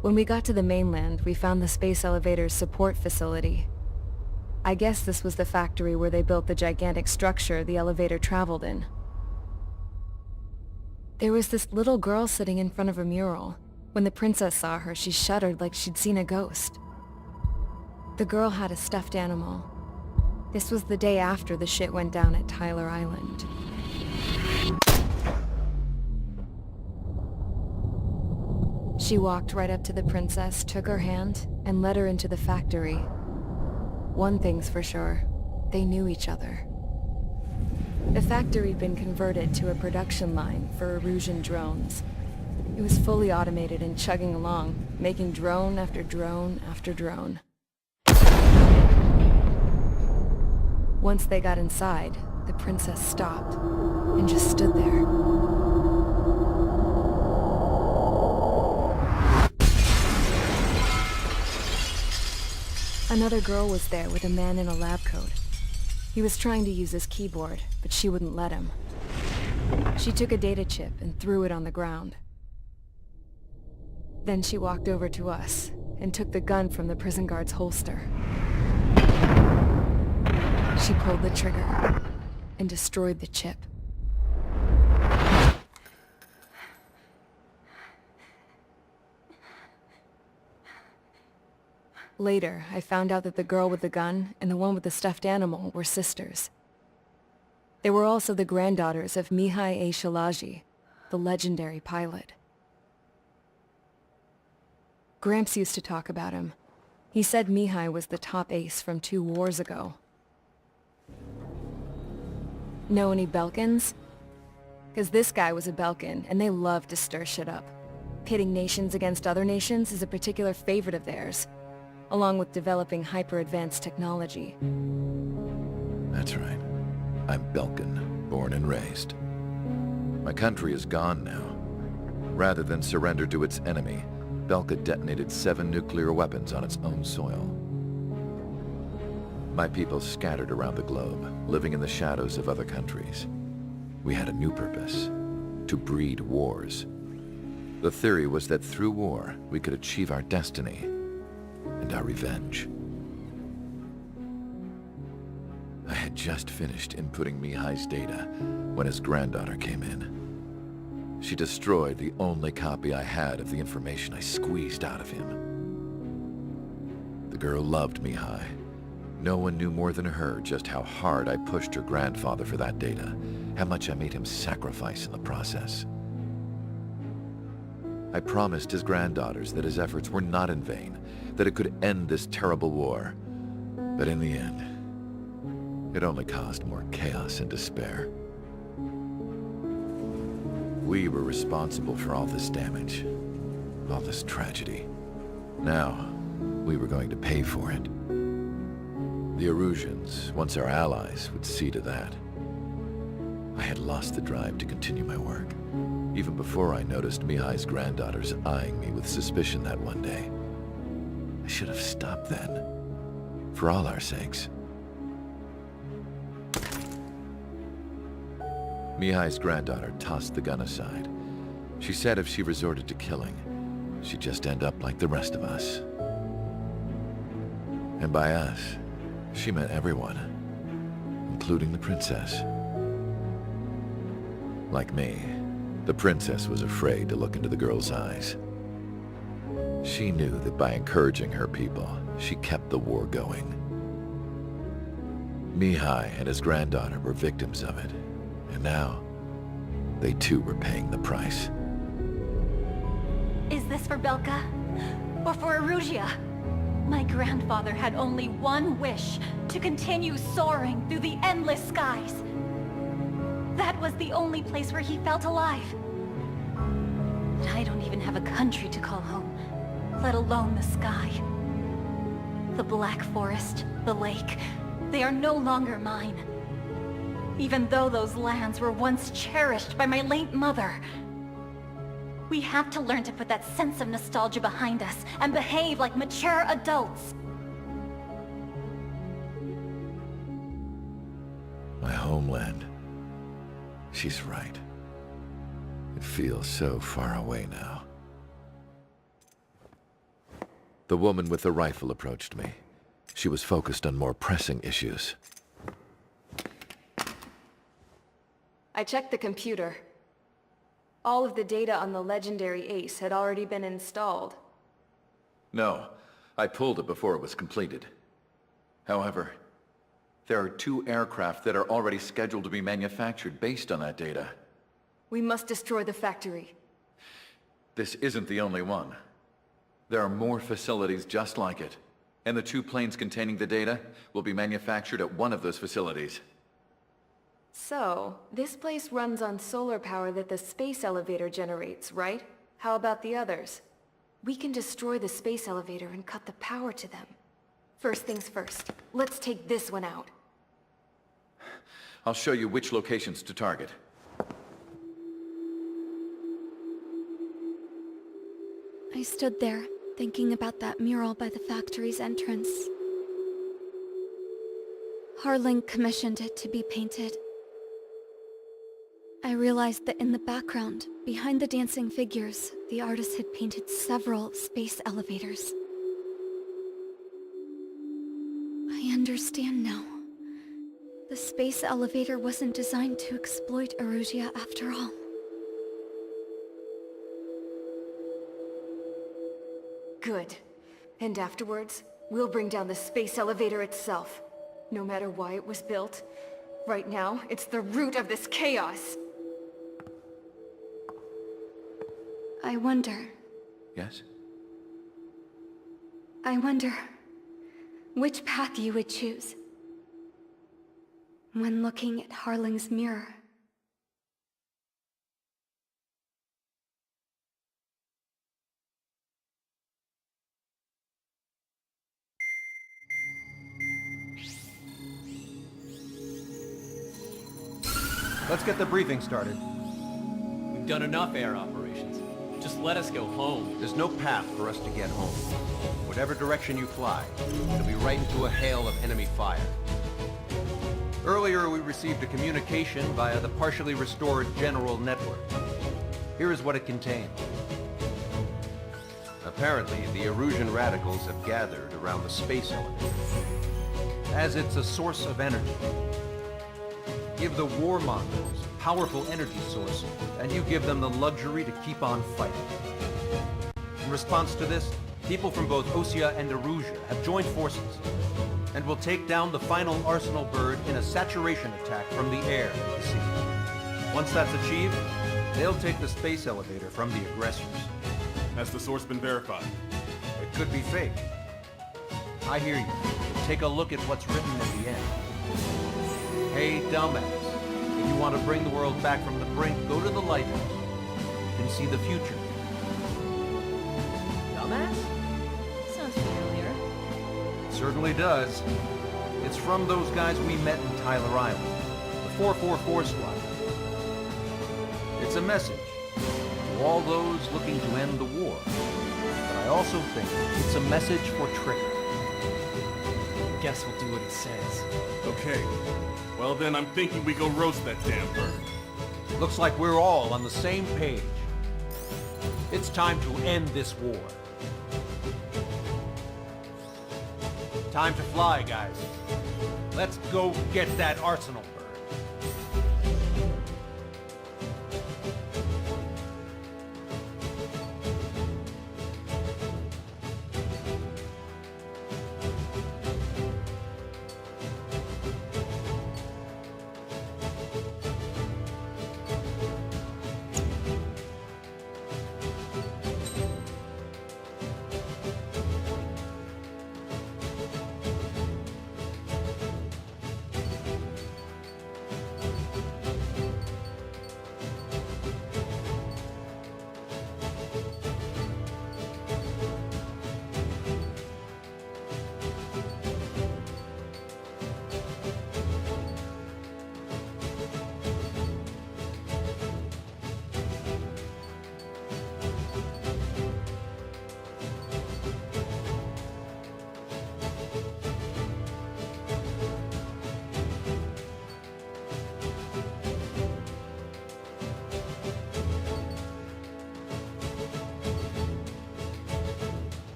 When we got to the mainland, we found the space elevator's support facility. I guess this was the factory where they built the gigantic structure the elevator traveled in. There was this little girl sitting in front of a mural. When the princess saw her, she shuddered like she'd seen a ghost. The girl had a stuffed animal. This was the day after the shit went down at Tyler Island. She walked right up to the princess, took her hand, and led her into the factory. One thing's for sure, they knew each other. The factory had been converted to a production line for Erusian drones. It was fully automated and chugging along, making drone after drone after drone. Once they got inside, the princess stopped and just stood there. Another girl was there with a man in a lab coat. He was trying to use his keyboard, but she wouldn't let him. She took a data chip and threw it on the ground. Then she walked over to us and took the gun from the prison guard's holster. She pulled the trigger and destroyed the chip. Later, I found out that the girl with the gun and the one with the stuffed animal were sisters. They were also the granddaughters of Mihai A. Shalaji, the legendary pilot. Gramps used to talk about him. He said Mihai was the top ace from 2 wars ago. Know any Belkans? Because this guy was a Belkan, and they love to stir shit up. Pitting nations against other nations is a particular favorite of theirs, along with developing hyper-advanced technology. That's right. I'm Belkan, born and raised. My country is gone now. Rather than surrender to its enemy, Belka detonated 7 nuclear weapons on its own soil. My people scattered around the globe, living in the shadows of other countries. We had a new purpose: to breed wars. The theory was that through war, we could achieve our destiny and our revenge. I had just finished inputting Mihai's data when his granddaughter came in. She destroyed the only copy I had of the information I squeezed out of him. The girl loved Mihai. No one knew more than her just how hard I pushed her grandfather for that data, how much I made him sacrifice in the process. I promised his granddaughters that his efforts were not in vain, that it could end this terrible war. But in the end, it only caused more chaos and despair. We were responsible for all this damage, all this tragedy. Now, we were going to pay for it. The Erusians, once our allies, would see to that. I had lost the drive to continue my work, even before I noticed Mihai's granddaughters eyeing me with suspicion that one day. I should have stopped then, for all our sakes. Mihai's granddaughter tossed the gun aside. She said if she resorted to killing, she'd just end up like the rest of us. And by us, she meant everyone, including the princess. Like me, the princess was afraid to look into the girl's eyes. She knew that by encouraging her people, she kept the war going. Mihai and his granddaughter were victims of it, and now, they too were paying the price. Is this for Belka? Or for Erusia? My grandfather had only one wish: to continue soaring through the endless skies. That was the only place where he felt alive. But I don't even have a country to call home, let alone the sky. The Black Forest, the lake, they are no longer mine. Even though those lands were once cherished by my late mother. We have to learn to put that sense of nostalgia behind us and behave like mature adults. My homeland. She's right. It feels so far away now. The woman with the rifle approached me. She was focused on more pressing issues. I checked the computer. All of the data on the legendary Ace had already been installed. No, I pulled it before it was completed. However, there are 2 aircraft that are already scheduled to be manufactured based on that data. We must destroy the factory. This isn't the only one. There are more facilities just like it, and the 2 planes containing the data will be manufactured at one of those facilities. So, this place runs on solar power that the space elevator generates, right? How about the others? We can destroy the space elevator and cut the power to them. First things first, let's take this one out. I'll show you which locations to target. I stood there, thinking about that mural by the factory's entrance. Harling commissioned it to be painted. I realized that in the background, behind the dancing figures, the artist had painted several space elevators. I understand now. The space elevator wasn't designed to exploit Erusia after all. Good. And afterwards, we'll bring down the space elevator itself. No matter why it was built, right now, it's the root of this chaos. I wonder Yes? which path you would choose when looking at Harling's mirror. Let's get the briefing started. We've done enough air operations. Just let us go home. There's no path for us to get home. Whatever direction you fly, it'll be right into a hail of enemy fire. Earlier, we received a communication via the partially restored General Network. Here is what it contained. Apparently, the Erusian radicals have gathered around the space elevator, as it's a source of energy. Give the warmongers a powerful energy source, and you give them the luxury to keep on fighting. In response to this, people from both Osea and Erusia have joined forces, and will take down the final Arsenal bird in a saturation attack from the air, you see. Once that's achieved, they'll take the space elevator from the aggressors. Has the source been verified? It could be fake. I hear you. Take a look at what's written at the end. Hey, dumbass. If you want to bring the world back from the brink, go to the lighthouse. You can see the future. Dumbass? Sounds familiar. It certainly does. It's from those guys we met in Tyler Island, the 444 squad. It's a message to all those looking to end the war. But I also think it's a message for trickery. Guess we'll do what he says. Okay. Well then, I'm thinking we go roast that damn bird. Looks like we're all on the same page. It's time to end this war. Time to fly, guys. Let's go get that Arsenal bird.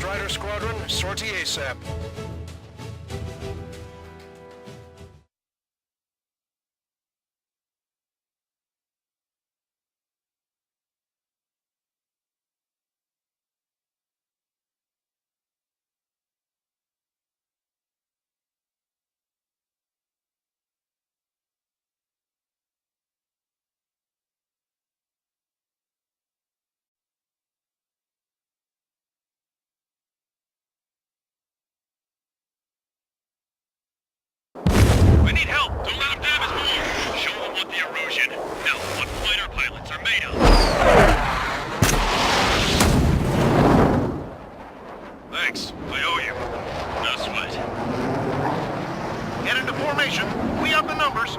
Strider Squadron, sortie ASAP. We need help! Don't let them damage more! Show them what the erosion, no, what fighter pilots are made of! Thanks, I owe you. No sweat. Get into formation. We up the numbers.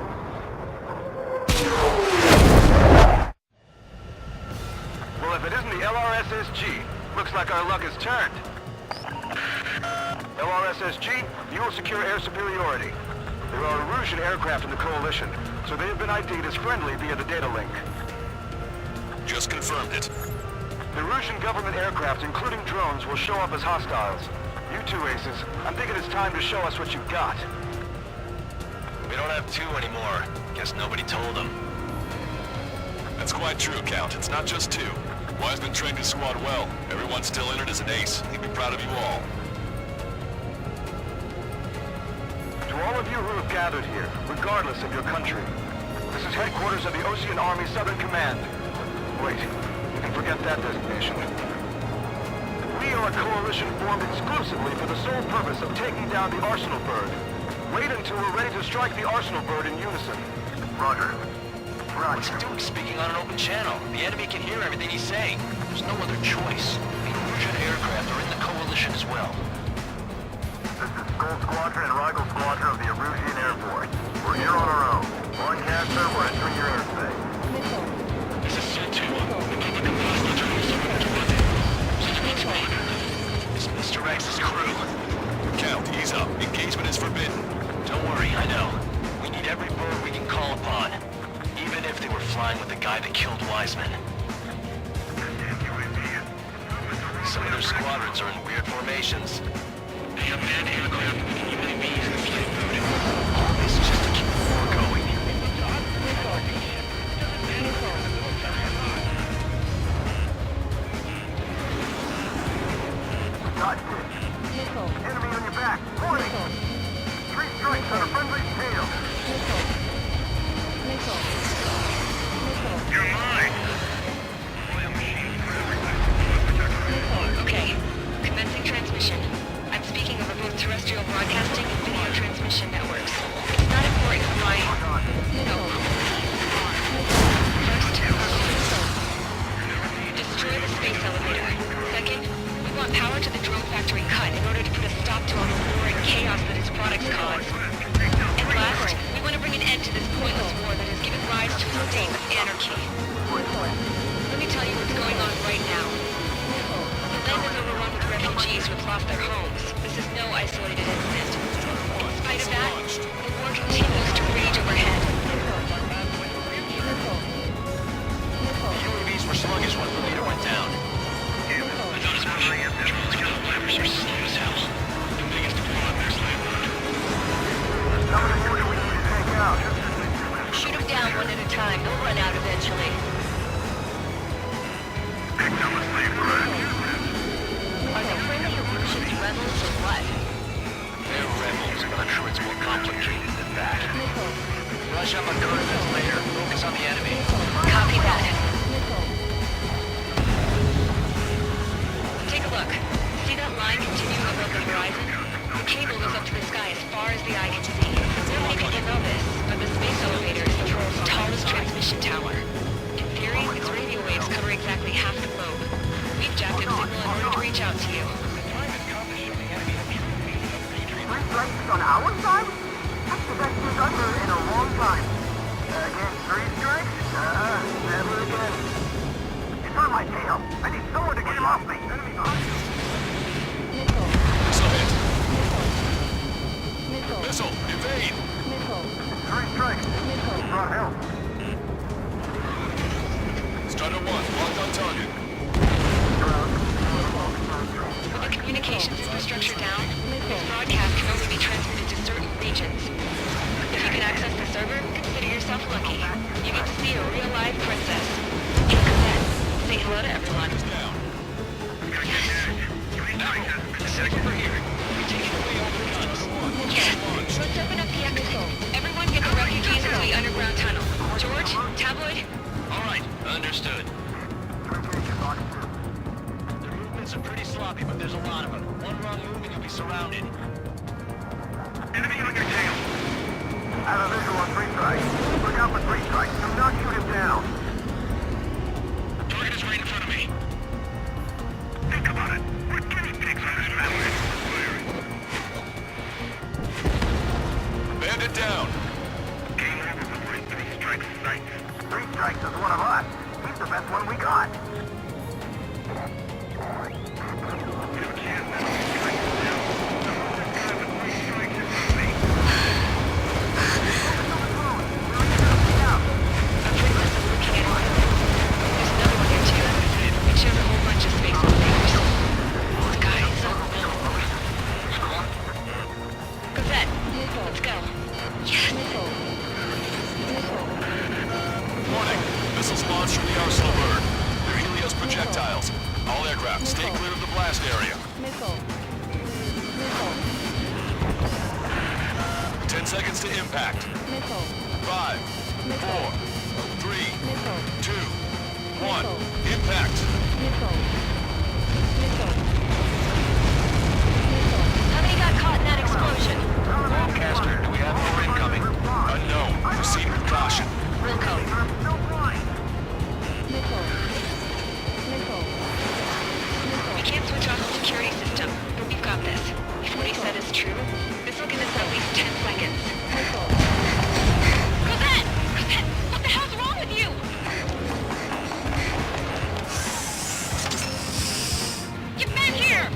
Well, if it isn't the LRSSG, looks like our luck has turned. LRSSG, you will secure air superiority. There are Erusian aircraft in the Coalition, so they have been ID'd as friendly via the data link. Just confirmed it. The Erusian government aircraft, including drones, will show up as hostiles. You two aces, I'm thinking it's time to show us what you've got. We don't have two anymore. Guess nobody told them. That's quite true, Count. It's not just two. Wiseman trained his squad well. Everyone's still entered as an ace. He'd be proud of you all. To all of you who have gathered here, regardless of your country, this is headquarters of the Ocean Army Southern Command. Wait, you can forget that designation. We are a coalition formed exclusively for the sole purpose of taking down the Arsenal Bird. Wait until we're ready to strike the Arsenal Bird in unison. Roger. What's he doing speaking on an open channel? The enemy can hear everything he's saying. There's no other choice. The Erusian aircraft are in the Coalition as well. This is Gold Squadron and Rival Squadron of the Erusian Air Force. We're here on our own. Broadcaster, we're entering your airspace. This is Su-2. It's Mr. X's crew. Count, ease up. Engagement is forbidden. Don't worry, I know. We need every bird we can call upon. Even if they were flying with the guy that killed Wiseman. Some of their squadrons are in weird formations. They have manned aircraft with UAVs and flight food. All this just to keep the war going. Got it. Enemy on your back. Warning. 3 strikes on a friendly's tail. You're mine! Okay, commencing transmission. I'm speaking over both terrestrial broadcasting and video transmission networks. It's not important why... No. First, destroy the space elevator. Second, we want power to the drone factory cut in order to put a stop to all the war and chaos that its products cause. And last, we want to bring an end to this pointless war that has given rise to a state of anarchy. Let me tell you what's going on right now. The land is overrun with refugees who have lost their homes. This is no isolated incident. In spite of that, the war continues to rage overhead. The UAVs were sluggish once the leader went down. I thought as much. Drones got flappers are slow as hell. The biggest fraud there's ever. Shoot them down one at a time. They'll run out eventually. Are they friendly Erusians rebels or what? They're rebels, but I'm sure it's more complicated than that. Rush up on coordinates later. Focus on the enemy. Copy that. Take a look. See that line continuing above the horizon? The cable goes up to the sky as far as the eye can see. Not many people know this, but the space elevator is the world's tallest transmission tower. In theory, its radio waves cover exactly half the globe. We've jacked its signal in order to reach out to you. 3 strikes on our side? That's the best news I've heard in a long time. Again, 3 strikes? Never again. It's on my tail. I need someone to get him off me. Enemy behind you. Missile hit. Missile, evade! 3 strikes. Brought help. Strider 1, locked on target. With the communication regions. If you can access the server, consider yourself lucky. You get to see a real live princess. Hey, Cosette, say hello to everyone. Over here. We're taking away all the guns. Yes, let's open up the exit. Everyone get the refugees into the underground tunnel. George, Tabloid? All right, understood. Their movements are pretty sloppy, but there's a lot of them. One wrong move and you'll be surrounded. Enemy on your tail. I have a visual on 3 strikes. Look out for 3 strikes. Do not shoot him down. Target is right in front of me. Think about it. We're guinea pigs on this family. Bandit down. Game over before 3 strikes sights. 3 strikes is one of us. He's the best one we got. Warning. Missiles launched from the arsenal bird. They're Helios projectiles. All aircraft, stay clear of the blast area. 10 seconds to impact. 5, 4, 3, 2, 1. Impact. How many got caught in that explosion? Broadcaster, do we have more incoming? Unknown. Proceed with caution. Wilco. We can't switch off the security system, but we've got this. If what he said is true, this will give us at least 10 seconds. Cosette! Cosette! What the hell's wrong with you? Get back here!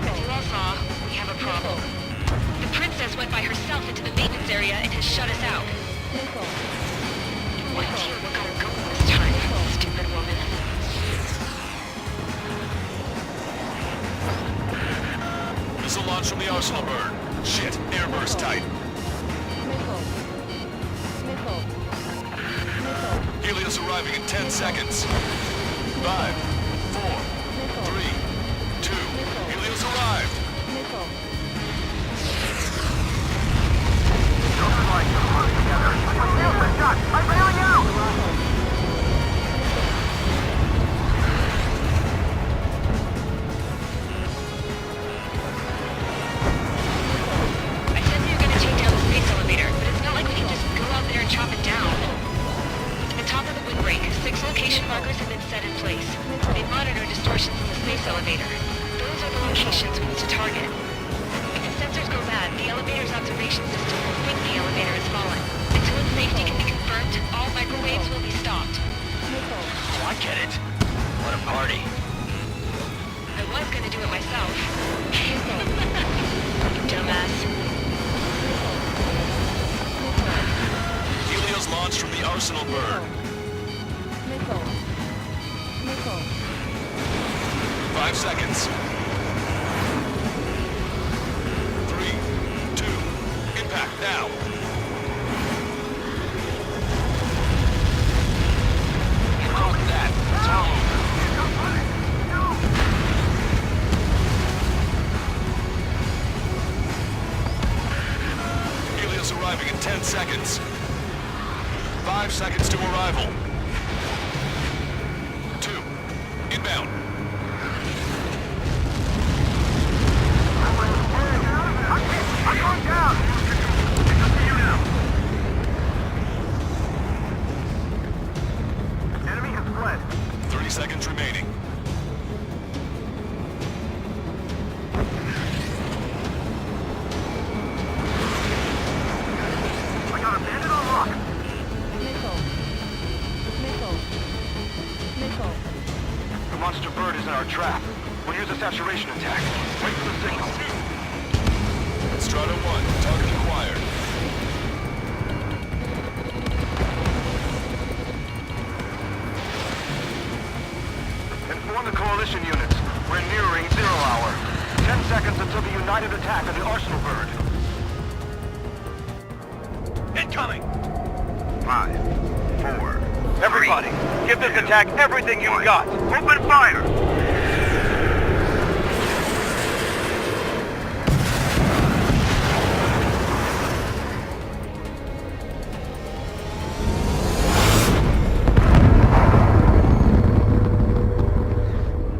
As you all saw, we have a problem. The princess went by herself into the maintenance area and has shut us out. Wait till you look at her going this time, stupid woman. Missile launch from the arsenal bird. Shit, airburst tight. Helios arriving in 10 seconds. 5, 4, 3, 2. Helios arrived. I'm bailing out! I said we were gonna take down the space elevator, but it's not like we can just go out there and chop it down. At the top of the windbreak, 6 location markers have been set in place. They monitor distortions in the space elevator. Those are the locations we need to target. If the sensors go bad, the elevator's observation system will think the elevator has fallen. Until its safety can be confirmed, all microwaves will be stopped. Oh, I get it. What a party. I was gonna do it myself. Dumbass. Helios launched from the arsenal bird. 5 seconds. 3, 2, impact now. Copy that. It's all over. Helios arriving in 10 seconds. 5 seconds to arrival. 2, inbound. I'm going down! It's up to you now. Enemy has fled. 30 seconds remaining. I got a bandit on lock. The monster bird is in our trap. We'll use a saturation attack. Wait for the signal. Strata 1, target acquired. Inform the coalition units. We're nearing 0 hour. 10 seconds until the united attack on the arsenal bird. incoming! 5, 4... Everybody, give this attack everything you've got! Open fire!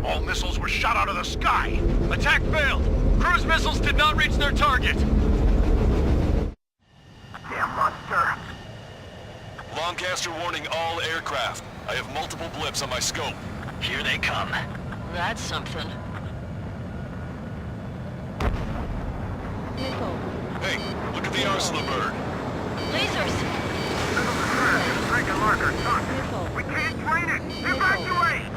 All missiles were shot out of the sky! Attack failed! Cruise missiles did not reach their target! Damn monster! Lancaster warning all aircraft. I have multiple blips on my scope. Here they come. That's something. Hey, look at the arsenal bird. Lasers! Breaking marker, we can't train it! Evacuate!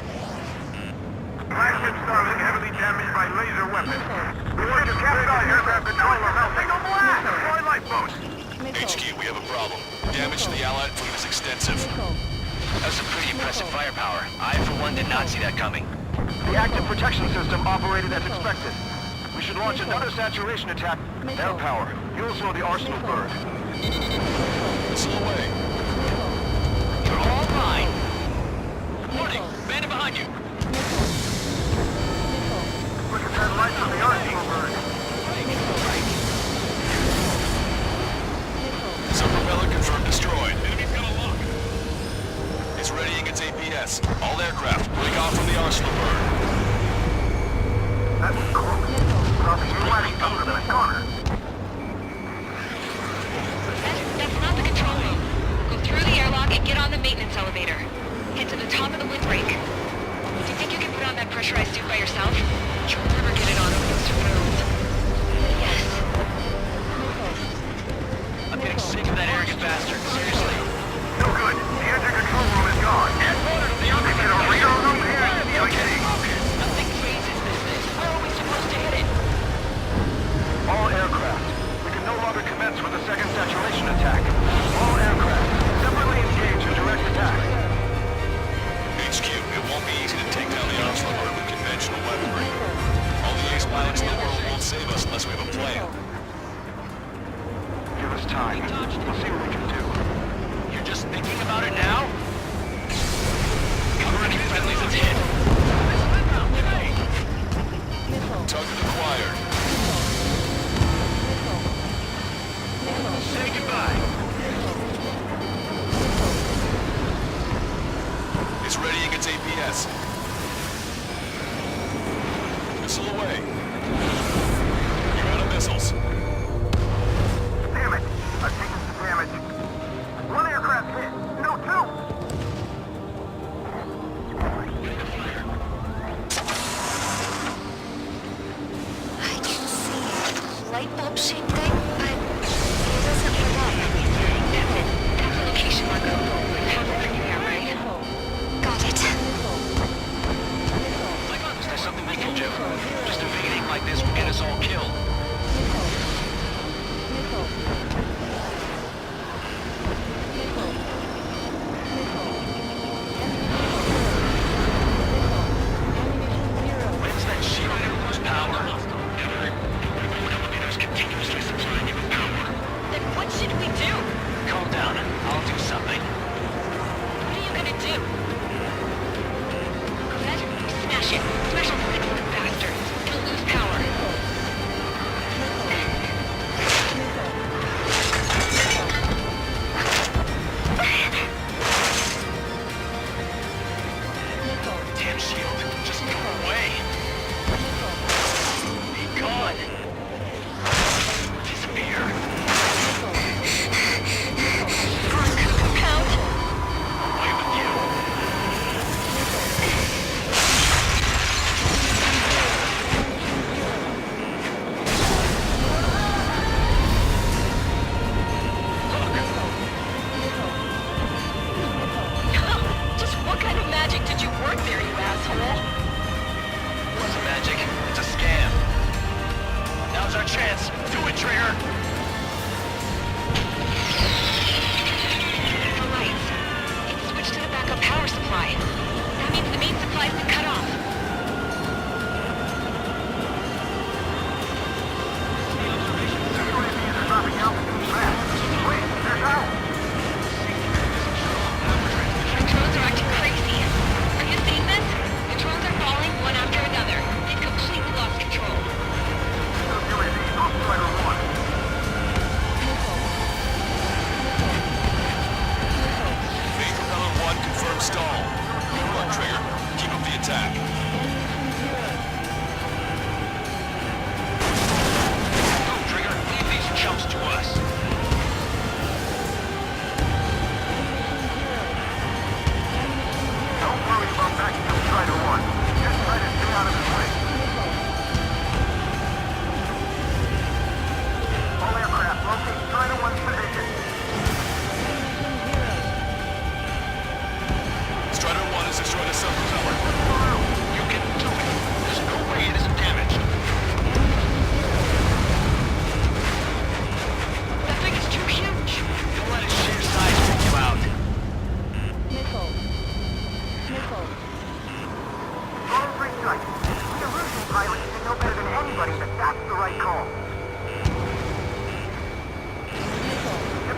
Flagship Starling heavily damaged by laser weapons. We want to capture aircraft controller. Signal blast! Deploy lifeboats! HQ, we have a problem. Damage to the Allied fleet is extensive. That's some pretty impressive firepower. I, for one, did not see that coming. The active protection system operated as expected. We should launch another saturation attack. Air power. You'll slow the arsenal bird. Missile away. You're all mine. Warning! Bandit behind you! Look at that light from the arsenal bird. Sub-propeller confirmed destroyed. Enemy's got a lock. It's readying its APS. All aircraft, break off from the arsenal bird. That's cool. Crossing new lighting over the corner. That's not the control room. Go through the airlock and get on the maintenance elevator. Head to the top of the windbreak. Do you think you can put on that pressurized suit by yourself? You'll never get it on over those turbines. Yes. I'm getting sick of that arrogant bastard. Seriously. No good. The engine control room is gone. They get a radar room here. Okay. Nothing phases this thing. Where are we supposed to hit it? All aircraft. We can no longer commence with a second saturation attack. All aircraft. Separately engage in direct attack. HQ, it won't be easy to take down the arsenal bird with conventional weaponry. All the ace pilots in the world won't save us unless we have a plan. Give us time. We'll see what we can do. You're just thinking about it now? Cover any friendlies that's hit. Target acquired. Say goodbye. It's readying its APS. Missile away. You're out of missiles. Damn it. I've taken some damage. One aircraft hit. No, two. I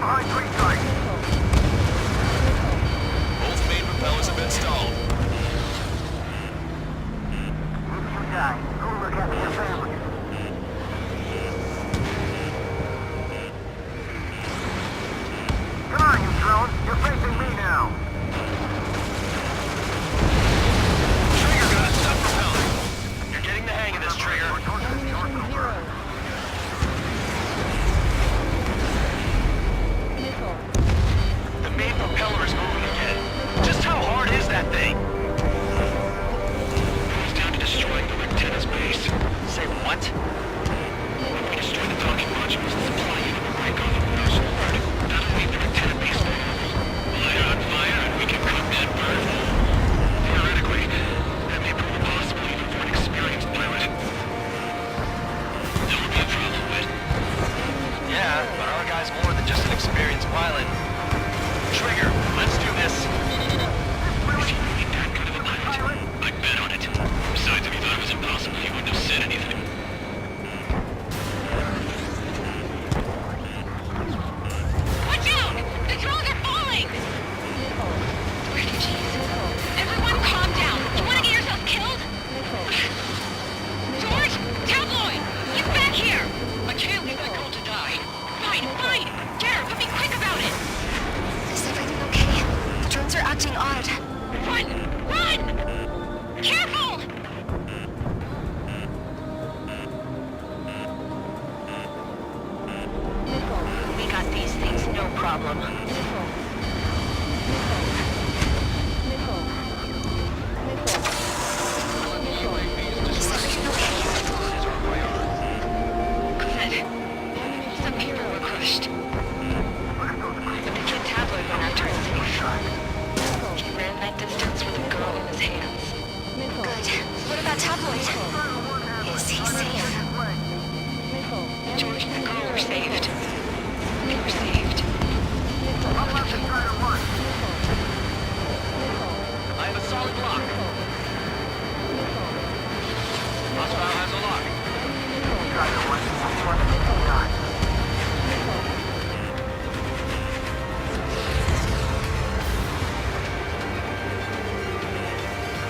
behind tree tight. Both main propellers have been stalled. You guys, go look after your families. Come on, you drone. You're facing me now. Trigger got a stub propeller. You're getting the hang of this, Trigger. The main propeller is moving again. Just how hard is that thing? It down to destroying the Lieutenant's base. Say what? When we destroy the docking modules, the supply unit will break off from those forward. That'll leave the Lieutenant base vulnerable. Light on fire and we can cook that bird. Theoretically, that may prove impossible even for an experienced pilot. That would be a problem, Whit. Yeah, but our guy's more than just an experienced pilot. Trigger, let's do this. Is he really that good of a pilot? I'd bet on it. Besides, if he thought it was impossible, he wouldn't have said anything. Watch out! The drones are falling! Refugees. Everyone calm down. You want to get yourself killed? George! Tabloid! Get back here! I can't leave that girl to die. Fine, fine! Garrett, but be quick about it! Is everything okay? The drones are acting odd. Run! Run! Careful! We got these things, no problem. Is everything okay? Good. Some people were crushed. The kid Tabloid went after his safe. He ran that distance with a girl in his hands. Good. What about Tabloid? Is he safe? George and the girl were saved. They were saved. Both of them. I have a solid lock. Hostile has a lock.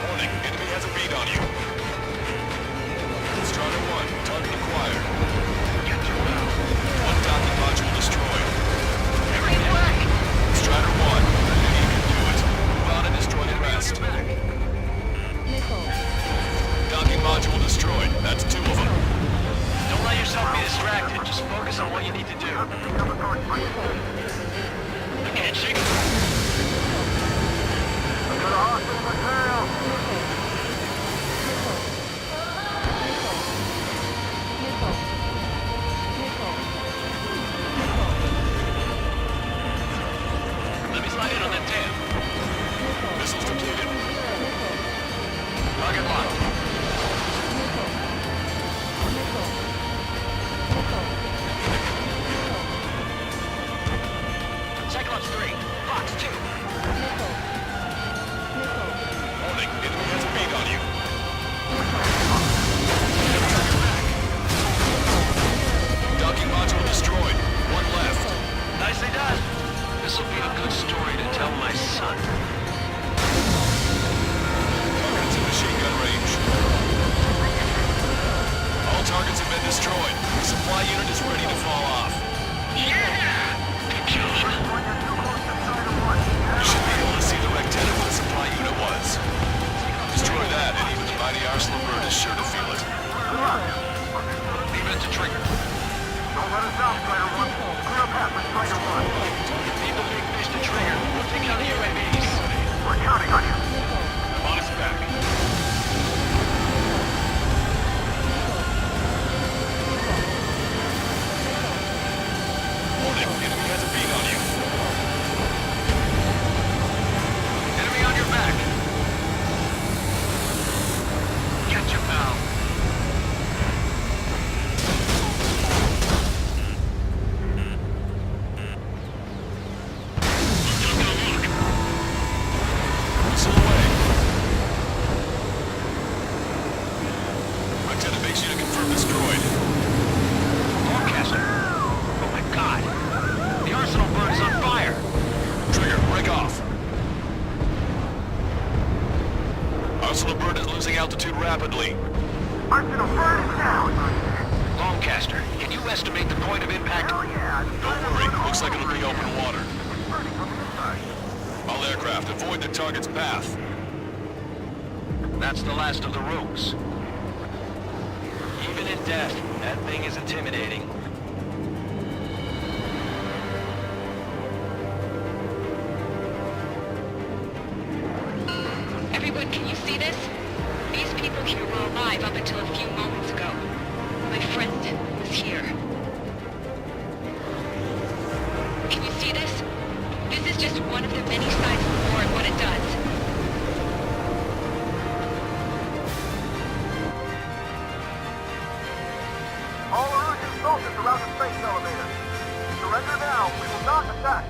Warning, enemy has a bead on you. Strider 1, target acquired. Get through now. One docking module destroyed. Great work! Strider 1, I knew you could do it. Move on and destroy the rest. Docking module destroyed. That's 2 of them. Don't let yourself be distracted. Just focus on what you need to do. Again, shake it. Let me slide in on that tail. Missiles depleted. Target locked. Cyclops 3, Fox 2. Warning, enemy has a bead on you. Docking module destroyed. 1 left. Nicely done. This'll be a good story to tell my son. Targets in machine gun range. All targets have been destroyed. The supply unit is ready to fall off. Yeah! Good job. You should be able to see the rectangle where the supply unit was. Destroy that, and even the mighty Arsenal bird is sure to feel it. Leave it to Trigger. Don't let us down, Strider 1. Clear a path for Strider 1. Leave the big fish to Trigger. We'll take out the UAVs. altitude rapidly. I'm gonna burn it down! Lancaster, can you estimate the point of impact? Hell yeah! Don't worry, looks like it'll be open water. Burning from the inside. All aircraft, avoid the target's path. That's the last of the rooms. Even in death, that thing is intimidating. Everyone, can you see this? These people here were alive up until a few moments ago. My friend was here. Can you see this? This is just one of the many sides of the war and what it does. All Erusian soldiers around the space elevator. Surrender now. We will not attack.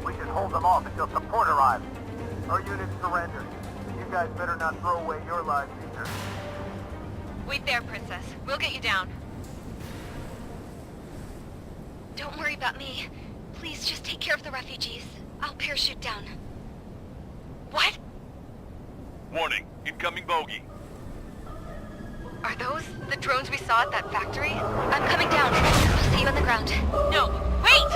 We can hold them off until support arrives. Our units surrender. You guys better not throw away your lives either. Wait there, Princess. We'll get you down. Don't worry about me. Please, just take care of the refugees. I'll parachute down. What? Warning, incoming bogey. Are those the drones we saw at that factory? I'm coming down. I'll see you on the ground. No, wait!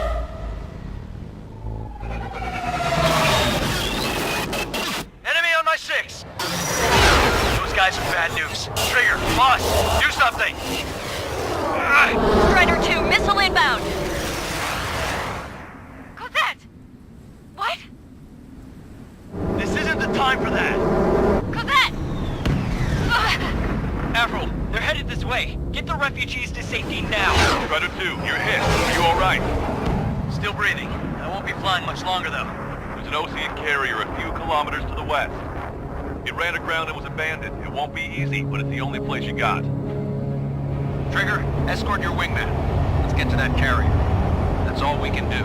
Enemy on my 6! Those guys are bad news. Trigger, boss, do something! Strider 2, missile inbound! Cosette! What? This isn't the time for that! Cosette! Avril, they're headed this way. Get the refugees to safety now. Strider 2, you're hit. Are you alright? Still breathing. I won't be flying much longer, though. There's an Ocean carrier a few kilometers to the west. It ran aground and was abandoned. It won't be easy, but it's the only place you got. Trigger, escort your wingman. Let's get to that carrier. That's all we can do.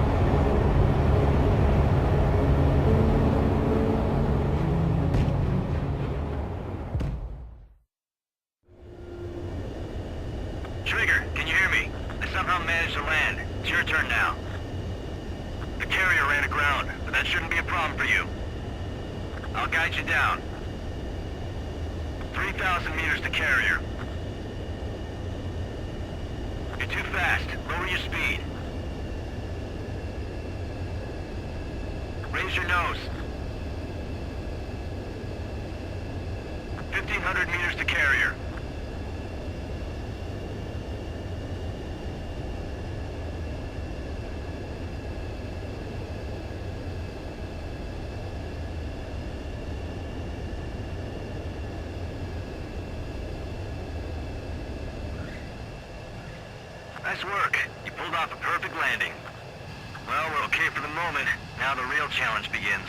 Trigger, can you hear me? I somehow managed to land. It's your turn now. The carrier ran aground, but that shouldn't be a problem for you. I'll guide you down. 3,000 meters to carrier. You're too fast. Lower your speed. Raise your nose. 1,500 meters to carrier. Nice work. You pulled off a perfect landing. Well, we're okay for the moment. Now the real challenge begins.